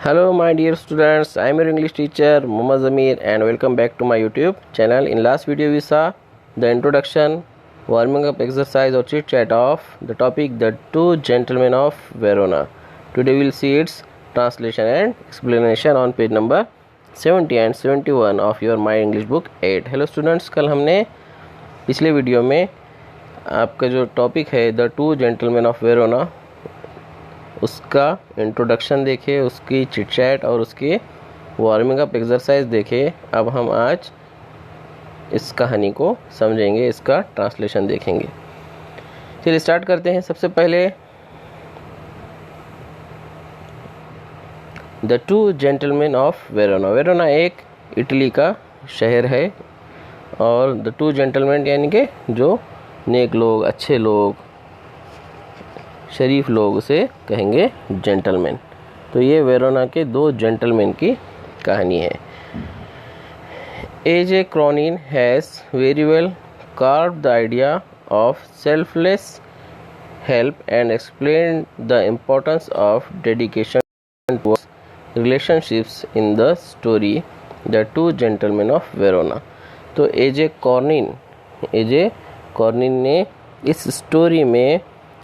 Hello my dear students, I am your English teacher Muhammad Zamir and welcome back to my YouTube channel. In last video we saw the introduction, warming up exercise or chit chat of the topic The Two Gentlemen of Verona. Today we will see its translation and explanation on page number 70 and 71 of your My English book 8. Hello students, कल हमने पिछले video में आपका जो topic है the two gentleman of Verona उसका introduction देखे, उसकी चिट चैट और उसकी वार्मिंग अप एक्सरसाइज देखे। अब हम आज इस कहानी को समझेंगे, इसका ट्रांसलेशन देखेंगे। चलिए स्टार्ट करते हैं। सबसे पहले the two gentleman of Verona. Verona एक इटली का शहर है और द टू जेंटलमैन यानी कि जो नेक लोग, अच्छे लोग, शरीफ लोग उसे कहेंगे जेंटलमैन। तो ये वेरोना के दो जेंटलमैन की कहानी है। A J. Cronin has very well carved the idea of selfless help and explained the importance of dedication towards relationships in the story The Two Gentlemen of Verona। तो ए.जे. कॉर्निन ने इस स्टोरी में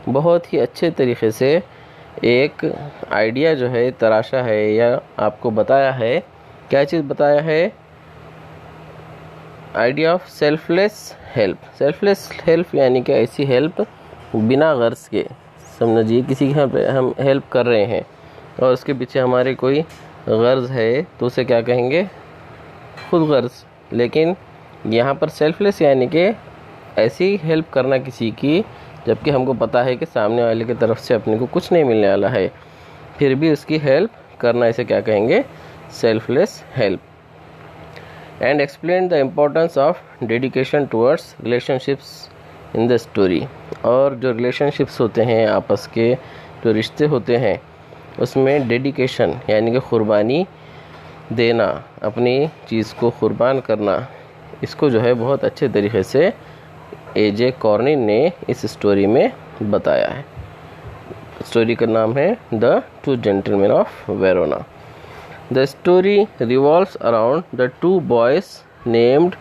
बहुत ही अच्छे तरीके से एक आइडिया जो है तराशा है या आपको बताया है। क्या चीज़ बताया है? आइडिया ऑफ सेल्फलेस हेल्प यानी कि ऐसी हेल्प बिना गर्ज के। समझिए किसी के हम हेल्प कर रहे हैं और उसके पीछे हमारे कोई गर्ज है तो उसे क्या कहेंगे? खुद गर्ज। लेकिन यहाँ पर सेल्फलेस यानी कि ऐसी हेल्प करना किसी की जबकि हमको पता है कि सामने वाले की तरफ से अपने को कुछ नहीं मिलने वाला है, फिर भी उसकी हेल्प करना, इसे क्या कहेंगे? Selfless help. And explain the importance of dedication towards relationships in the story. और जो रिलेशनशिप्स होते हैं, आपस के जो रिश्ते होते हैं, उसमें डेडिकेशन यानी कि कुर्बानी देना, अपनी चीज़ को कुर्बान करना, इसको जो है बहुत अच्छे तरीके से ए.जे. कॉर्निन ने इस स्टोरी में बताया है। स्टोरी का नाम है the two gentleman of Verona. The story revolves around the two boys named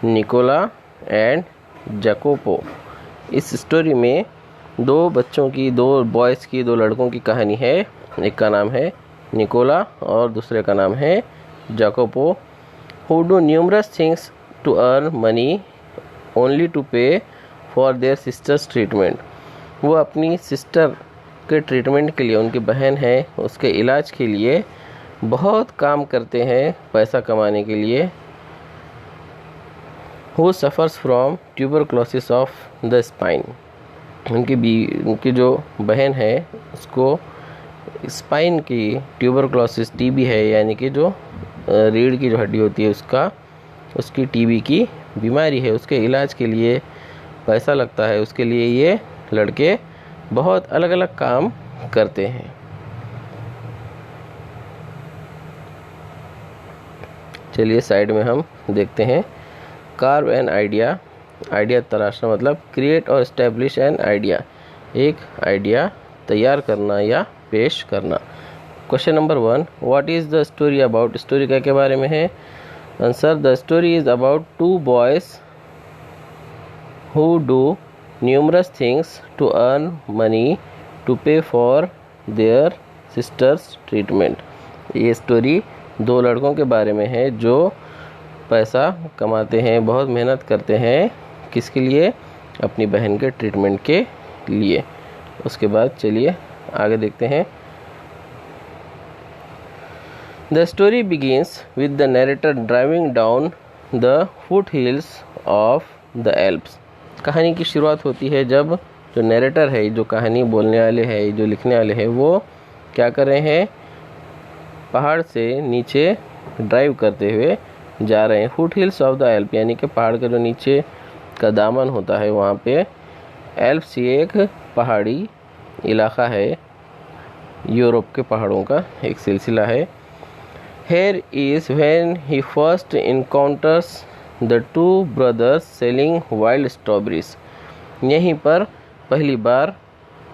Nicola and Jacopo. इस स्टोरी में दो लड़कों की कहानी है। एक का नाम है निकोला और दूसरे का नाम है Jacopo. Who do numerous things to earn money only to pay for their sisters treatment. वो अपनी सिस्टर के ट्रीटमेंट के लिए, उनकी बहन है उसके इलाज के लिए बहुत काम करते हैं पैसा कमाने के लिए। Who suffers from tuberculosis of the spine. उनकी जो बहन है उसको स्पाइन की ट्यूबरक्लोसिस टीबी है, यानी कि जो रीढ़ की जो हड्डी होती है उसकी टीबी की बीमारी है। उसके इलाज के लिए पैसा लगता है, उसके लिए ये लड़के बहुत अलग अलग काम करते हैं। चलिए साइड में हम देखते हैं। कार्व एन आइडिया तराशना मतलब क्रिएट और एस्टेब्लिश एन आइडिया, एक आइडिया तैयार करना या पेश करना। Question number 1, what is the story about. Story के बारे में है। Answer, the story is about two boys who do numerous things to earn money to pay for their sisters treatment। ये स्टोरी दो लड़कों के बारे में है जो पैसा कमाते हैं, बहुत मेहनत करते हैं, किसके लिए? अपनी बहन के ट्रीटमेंट के लिए। उसके बाद चलिए आगे देखते हैं। The story begins with the narrator driving down the foothills of the Alps। कहानी की शुरुआत होती है जब जो नैरेटर है, जो कहानी बोलने वाले हैं, जो लिखने वाले हैं, वो क्या कर रहे हैं? पहाड़ से नीचे ड्राइव करते हुए जा रहे हैं। फुट हिल्स ऑफ द एल्प यानी कि पहाड़ का जो नीचे का दामन होता है वहाँ पे। एल्प्स ये एक पहाड़ी इलाका है, यूरोप के पहाड़ों का एक सिलसिला है। Here is when he first encounters the two brothers selling wild strawberries. यहीं पर पहली बार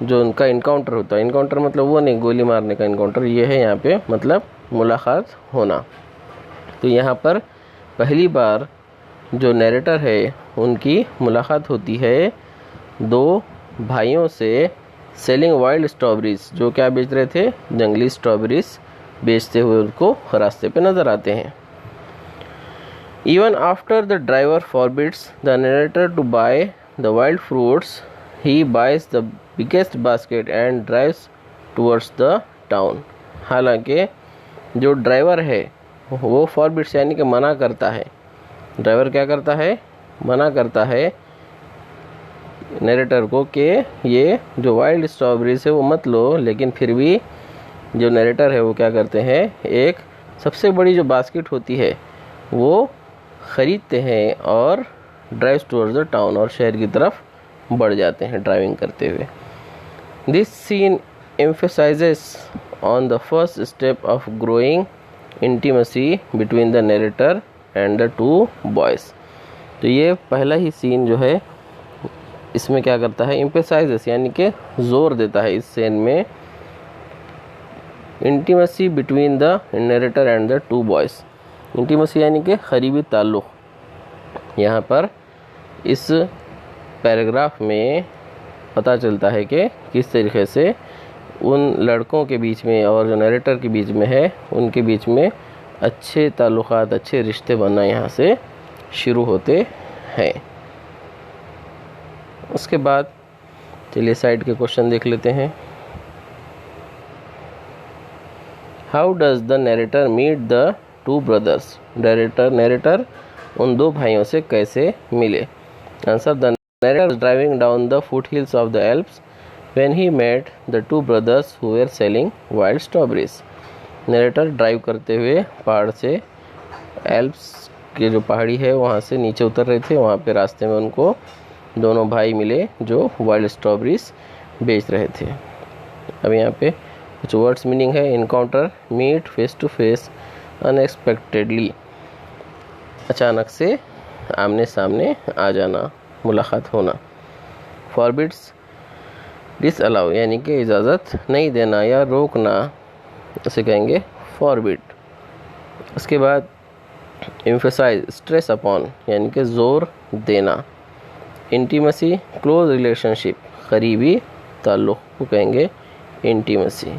जो उनका इनकाउंटर होता है, इनकाउंटर मतलब वो नहीं गोली मारने का इनकाउंटर, ये है यहाँ पे मतलब मुलाकात होना। तो यहाँ पर पहली बार जो नैरेटर है उनकी मुलाकात होती है दो भाइयों से सेलिंग वाइल्ड स्ट्रॉबेरीज, जो क्या बेच रहे थे, जंगली स्ट्रॉबेरीज बेचते हुए उनको रास्ते पे नज़र आते हैं। Even after the driver forbids the narrator to buy the wild fruits, he buys the biggest basket and drives towards the town. हालांकि जो ड्राइवर है वो फॉरबिड्स यानी कि मना करता है। ड्राइवर क्या करता है, मना करता है नरेटर को कि ये जो वाइल्ड स्ट्रॉबेरीज है वो मत लो, लेकिन फिर भी जो नरेटर है वो क्या करते हैं, एक सबसे बड़ी जो बास्केट होती है वो ख़रीदते हैं और ड्राइव टूवर्ड्स द टाउन, और शहर की तरफ बढ़ जाते हैं ड्राइविंग करते हुए। This scene emphasises on the first step of growing intimacy between the narrator and the two boys. तो ये पहला ही सीन जो है इसमें क्या करता है, एम्फसाइजेस यानी कि ज़ोर देता है इस सीन में, intimacy between the narrator and the two boys. Intimacy यानी कि करीबी ताल्लुक़। यहाँ पर इस पैराग्राफ में पता चलता है कि किस तरीके से उन लड़कों के बीच में और जो नरेटर के बीच में है उनके बीच में अच्छे ताल्लुक़ात, अच्छे रिश्ते बनना यहाँ से शुरू होते हैं। उसके बाद चलिए साइड के क्वेश्चन देख लेते हैं। How does the narrator meet the two brothers. Narrator उन दो भाइयों से कैसे मिले। Answer, the narrator driving down the foothills of the Alps when he met the two brothers who were selling wild strawberries. Narrator drive करते हुए पहाड़ से, एल्प्स के जो पहाड़ी है वहाँ से नीचे उतर रहे थे, वहाँ पे रास्ते में उनको दोनों भाई मिले जो वाइल्ड स्ट्रॉबेरीज बेच रहे थे। अब यहाँ पे कुछ वर्ड्स मीनिंग है। Encounter, meet, face to face, unexpectedly, अचानक से आमने सामने आ जाना, मुलाकात होना। फॉरबिड्स, डिसअलाउ यानी कि इजाज़त नहीं देना या रोकना, उसे कहेंगे फॉरबिड। उसके बाद एम्फसाइज, स्ट्रेस अपॉन यानी कि ज़ोर देना। इंटीमेसी, क्लोज रिलेशनशिप, करीबी ताल्लुक़ को कहेंगे इंटीमेसी।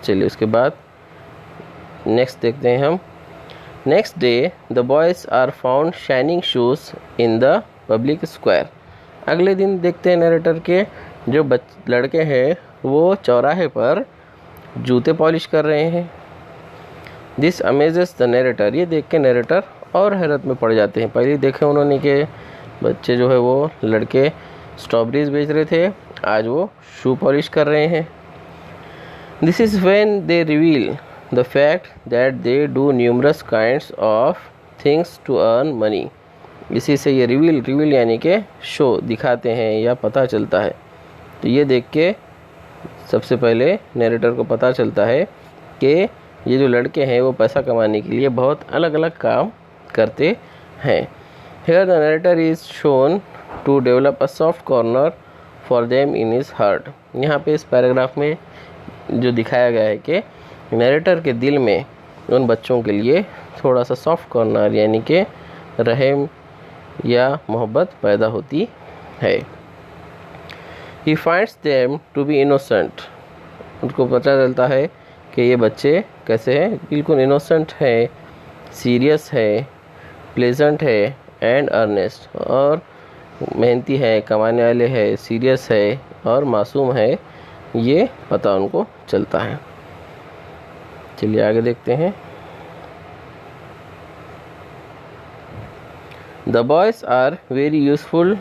चलिए उसके बाद नेक्स्ट देखते हैं हम। Next day the boys are found shining shoes in the public square. अगले दिन देखते हैं नरेटर के जो लड़के हैं वो चौराहे पर जूते पॉलिश कर रहे हैं। दिस अमेजेस द नरेटर, ये देख के नरेटर और हैरत में पड़ जाते हैं। पहले देखे उन्होंने कि बच्चे जो है वो लड़के स्ट्रॉबेरीज बेच रहे थे, आज वो शू पॉलिश कर रहे हैं। This is when they reveal the fact that they do numerous kinds of things to earn money. इसी से ये रिवील यानी कि शो दिखाते हैं या पता चलता है। तो ये देख के सबसे पहले नरेटर को पता चलता है कि ये जो लड़के हैं वो पैसा कमाने के लिए बहुत अलग अलग काम करते हैं। Here the narrator is shown to develop a soft corner for them in his heart. यहाँ पे इस पैराग्राफ में जो दिखाया गया है कि नरेटर के दिल में उन बच्चों के लिए थोड़ा सा सॉफ्ट कॉर्नर यानी कि रहम या मोहब्बत पैदा होती है। He finds them to be innocent. उनको पता चलता है कि ये बच्चे कैसे हैं, बिल्कुल इनोसेंट है, सीरियस है, प्लेजेंट है एंड अर्नेस्ट, और मेहनती है, कमाने वाले है, सीरियस है और मासूम है, ये पता उनको चलता है। चलिए आगे देखते हैं। The boys are very useful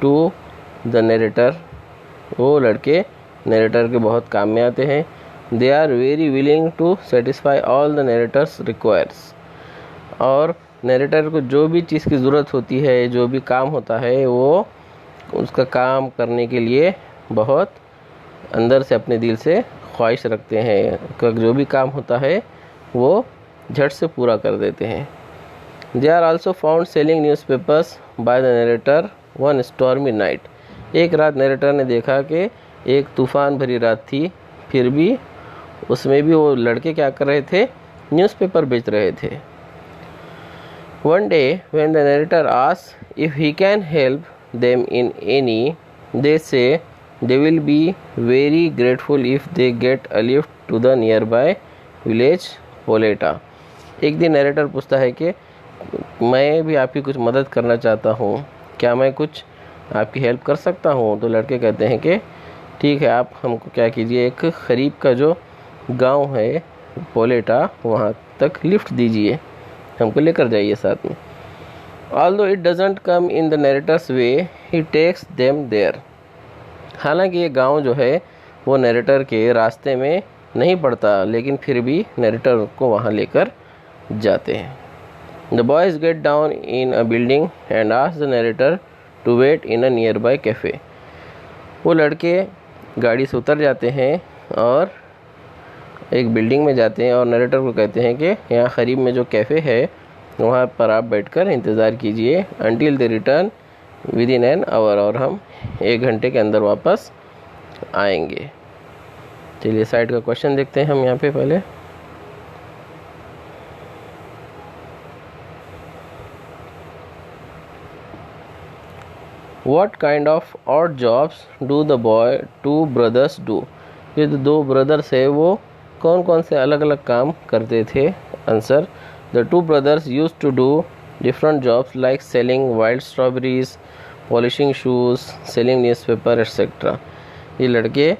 to the narrator. वो लड़के नरेटर के बहुत काम में आते हैं। They are very willing to satisfy all the narrator's requires. और नरेटर को जो भी चीज़ की ज़रूरत होती है, जो भी काम होता है, वो उसका काम करने के लिए बहुत अंदर से अपने दिल से ख्वाहिश रखते हैं। जो भी काम होता है वो झट से पूरा कर देते हैं। They are also found selling newspapers by the narrator one stormy night. एक रात नरेटर ने देखा कि एक तूफ़ान भरी रात थी, फिर भी उसमें भी वो लड़के क्या कर रहे थे, न्यूज़पेपर बेच रहे थे। One day when the narrator asks if he can help them in any, they say they will be very grateful if they get a lift to the nearby village पोलेटा। एक दिन नरेटर पूछता है कि मैं भी आपकी कुछ मदद करना चाहता हूँ, क्या मैं कुछ आपकी हेल्प कर सकता हूँ? तो लड़के कहते हैं कि ठीक है, आप हमको क्या कीजिए, एक करीब का जो गांव है पोलेटा, वहाँ तक लिफ्ट दीजिए, हमको लेकर जाइए साथ में। Although it doesn't come in the narrator's way, he takes them there। हालांकि ये गांव जो है वो नरेटर के रास्ते में नहीं पड़ता, लेकिन फिर भी नरेटर को वहाँ लेकर जाते हैं। The boys get down in a building and ask the narrator to wait in a nearby cafe। वो लड़के गाड़ी से उतर जाते हैं और एक बिल्डिंग में जाते हैं और नरेटर को कहते हैं कि यहाँ करीब में जो कैफ़े है वहाँ पर आप बैठकर इंतज़ार कीजिए until they return within an hour, और हम 1 घंटे के अंदर वापस आएंगे। चलिए साइड का क्वेश्चन देखते हैं हम यहाँ पे पहले। What kind of odd jobs do the two brothers do? ये जो 2 ब्रदर्स है वो कौन कौन से अलग अलग काम करते थे? Answer, the 2 brothers used to do different jobs like selling wild strawberries, polishing shoes, selling newspaper etc। ये लड़के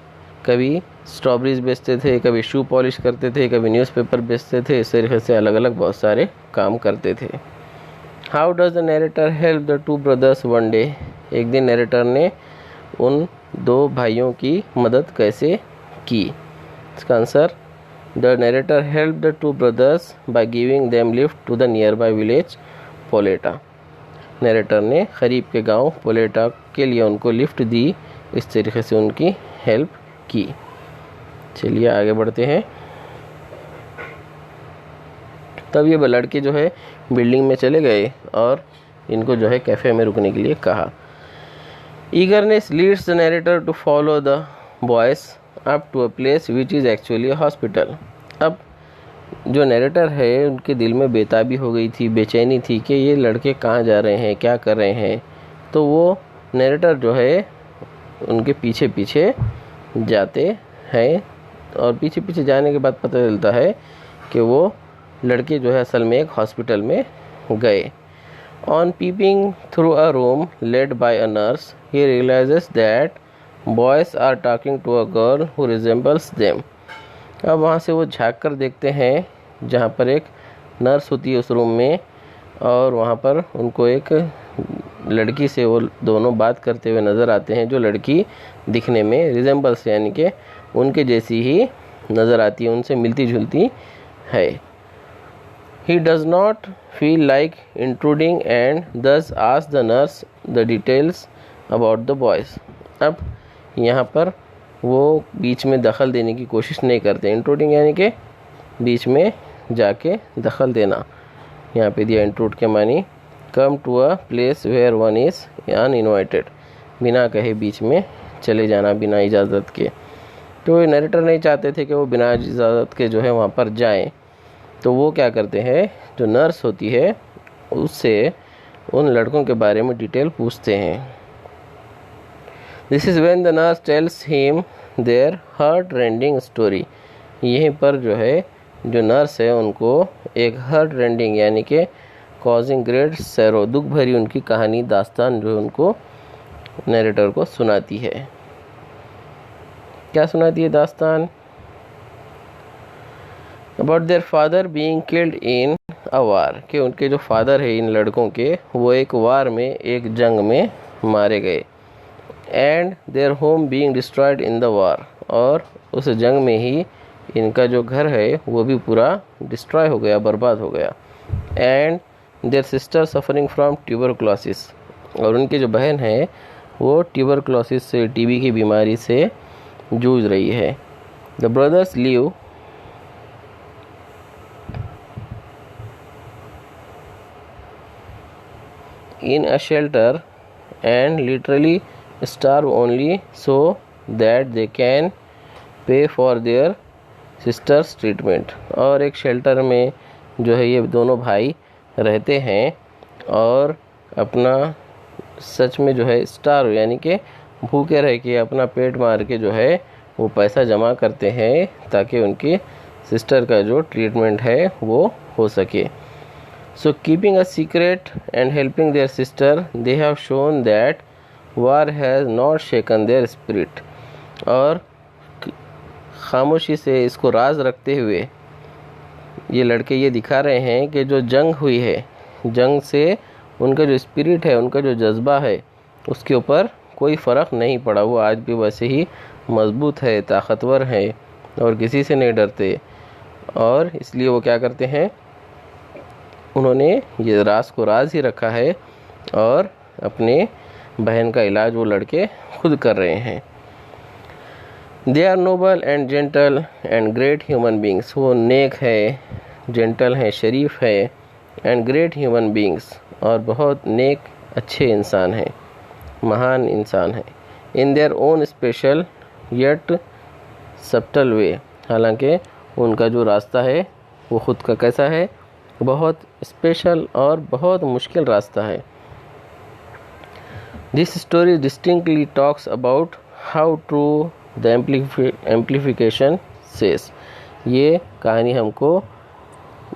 कभी स्ट्रॉबेरीज बेचते थे, कभी शू पॉलिश करते थे, कभी न्यूज़पेपर बेचते थे, इस तरीके से अलग अलग बहुत सारे काम करते थे। How does the narrator help the 2 brothers one day? एक दिन नरेटर ने उन 2 भाइयों की मदद कैसे की? इसका answer, the narrator help the 2 brothers by giving them lift to the nearby village Poleta. Narrator ने करीब के गांव पोलेटा के लिए उनको लिफ्ट दी, इस तरीके से उनकी हेल्प की। चलिए आगे बढ़ते हैं। तब ये लड़के जो है बिल्डिंग में चले गए और इनको जो है कैफ़े में रुकने के लिए कहा। Eagerness leads the narrator to follow the boys up to a place which is actually a hospital. अब जो नरेटर है उनके दिल में बेताबी हो गई थी, बेचैनी थी कि ये लड़के कहाँ जा रहे हैं, क्या कर रहे हैं। तो वो नरेटर जो है उनके पीछे पीछे जाते हैं और पीछे पीछे जाने के बाद पता चलता है कि वो लड़के जो है असल में एक हॉस्पिटल में गए। On peeping through a room led by a nurse, he realises that boys are talking to a girl who resembles them. अब वहाँ से वो झांक कर देखते हैं जहाँ पर एक नर्स होती है उस रूम में, और वहाँ पर उनको एक लड़की से वो दोनों बात करते हुए नज़र आते हैं, जो लड़की दिखने में रिजेंबल्स यानी कि उनके जैसी ही नज़र आती है, उनसे मिलती जुलती है। He does not feel like intruding and thus asks the nurse the details about the boys। अब यहाँ पर वो बीच में दखल देने की कोशिश नहीं करते। इंट्रूडिंग यानी कि बीच में जाके दखल देना। यहाँ पे दिया इंट्रूड के मानी come to a place where one is uninvited, बिना कहे बीच में चले जाना, बिना इजाज़त के। तो नरेटर नहीं चाहते थे कि वो बिना इजाज़त के जो है वहाँ पर जाएं। तो वो क्या करते हैं, जो नर्स होती है उससे उन लड़कों के बारे में डिटेल पूछते हैं। This is when the nurse tells him their heart rending story. यहीं पर जो है जो नर्स है उनको एक हार्ट रेंडिंग यानी कि कॉजिंग ग्रेट सैरो, दुख भरी उनकी कहानी दास्तान जो उनको नरेटर को सुनाती है। क्या सुनाती है दास्तान? About their father being killed in a war, कि उनके जो फादर है इन लड़कों के वो एक वार में, एक जंग में मारे गए। And their home being destroyed in the वार, और उस जंग में ही इनका जो घर है वो भी पूरा डिस्ट्रॉय हो गया, बर्बाद हो गया। And their sister suffering from tuberculosis, और उनकी जो बहन है वो ट्यूबरक्लोसिस से, टीबी की बीमारी से जूझ रही है। The brothers live in a shelter and literally starve only so that they can pay for their sisters treatment। और एक शेल्टर में जो है ये दोनों भाई रहते हैं और अपना सच में जो है स्टार्व यानी कि भूखे रह के अपना पेट मार के जो है वो पैसा जमा करते हैं ताकि उनकी सिस्टर का जो ट्रीटमेंट है वो हो सके। So keeping a secret and helping their sister they have shown that war has not shaken their spirit. और खामोशी से इसको राज रखते हुए ये लड़के ये दिखा रहे हैं कि जो जंग हुई है, जंग से उनका जो स्पिरिट है, उनका जो जज्बा है, उसके ऊपर कोई फ़र्क नहीं पड़ा। वो आज भी वैसे ही मजबूत है, ताकतवर है और किसी से नहीं डरते। और इसलिए वो क्या करते हैं, उन्होंने ये राज को राज ही रखा है और अपने बहन का इलाज वो लड़के खुद कर रहे हैं। They are noble and gentle and great human beings. वो नेक है, जेंटल है, शरीफ है, एंड ग्रेट ह्यूमन बींग्स, और बहुत नेक अच्छे इंसान हैं, महान इंसान हैं। In their own special yet subtle way. हालांकि उनका जो रास्ता है वो ख़ुद का कैसा है, बहुत स्पेशल और बहुत मुश्किल रास्ता है। This story distinctly talks about how true the amplification says. ये कहानी हमको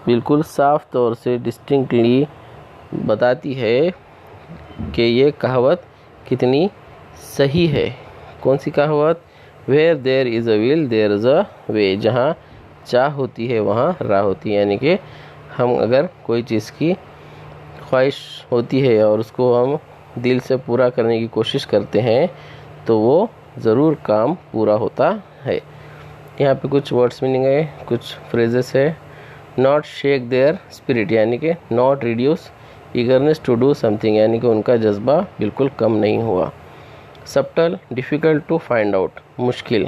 बिल्कुल साफ तौर से डिस्टिंक्टली बताती है कि ये कहावत कितनी सही है। कौन सी कहावत? Where there is a will there is a way. जहाँ चाह होती है वहाँ राह होती है। यानी कि हम अगर कोई चीज़ की ख्वाहिश होती है और उसको हम दिल से पूरा करने की कोशिश करते हैं तो वो ज़रूर काम पूरा होता है। यहाँ पे कुछ वर्ड्स मीनिंग है, कुछ फ्रेजेस है। नॉट शेक देयर स्पिरिट यानी कि not reduce eagerness to do something, यानी कि उनका जज्बा बिल्कुल कम नहीं हुआ। Subtle difficult to find out, मुश्किल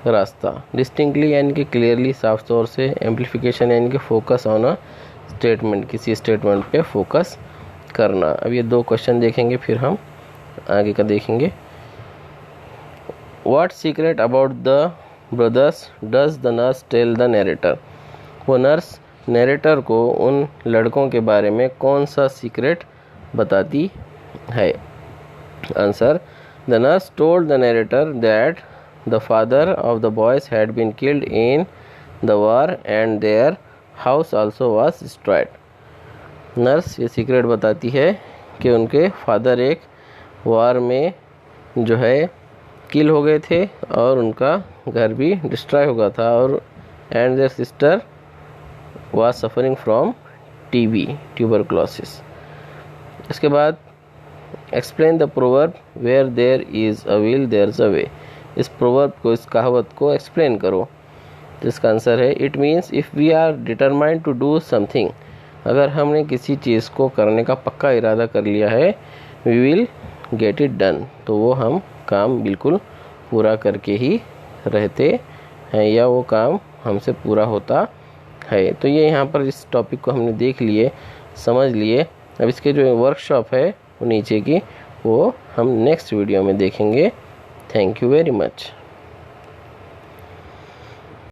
रास्ता। डिस्टिंक्टली यानी कि क्लियरली, साफ तौर से। एम्प्लीफिकेशन यानी कि फोकस ऑन अ स्टेटमेंट, किसी स्टेटमेंट पे फोकस करना। अब ये दो क्वेश्चन देखेंगे, फिर हम आगे का देखेंगे। What secret about the brothers does the nurse tell the narrator. वो नर्स नरेटर को उन लड़कों के बारे में कौन सा सीक्रेट बताती है? Answer, the nurse told the narrator that the father of the boys had been killed in the war and their house also was destroyed. Nurse ये सीक्रेट बताती है कि उनके फादर एक वार में जो है किल हो गए थे और उनका घर भी डिस्ट्रॉय हो गया था, और and their sister was suffering from TB, tuberculosis। इसके बाद explain the proverb where there is a will there is a way। इस proverb को, इस कहावत को explain करो। तो इसका आंसर है it means if we are determined to do something। अगर हमने किसी चीज़ को करने का पक्का इरादा कर लिया है, we will get it done, तो वो हम काम बिल्कुल पूरा करके ही रहते हैं या वो काम हमसे पूरा होता है। तो ये यहाँ पर इस टॉपिक को हमने देख लिए, समझ लिए। अब इसके जो वर्कशॉप है वो नीचे की, वो हम नेक्स्ट वीडियो में देखेंगे। Thank you very much.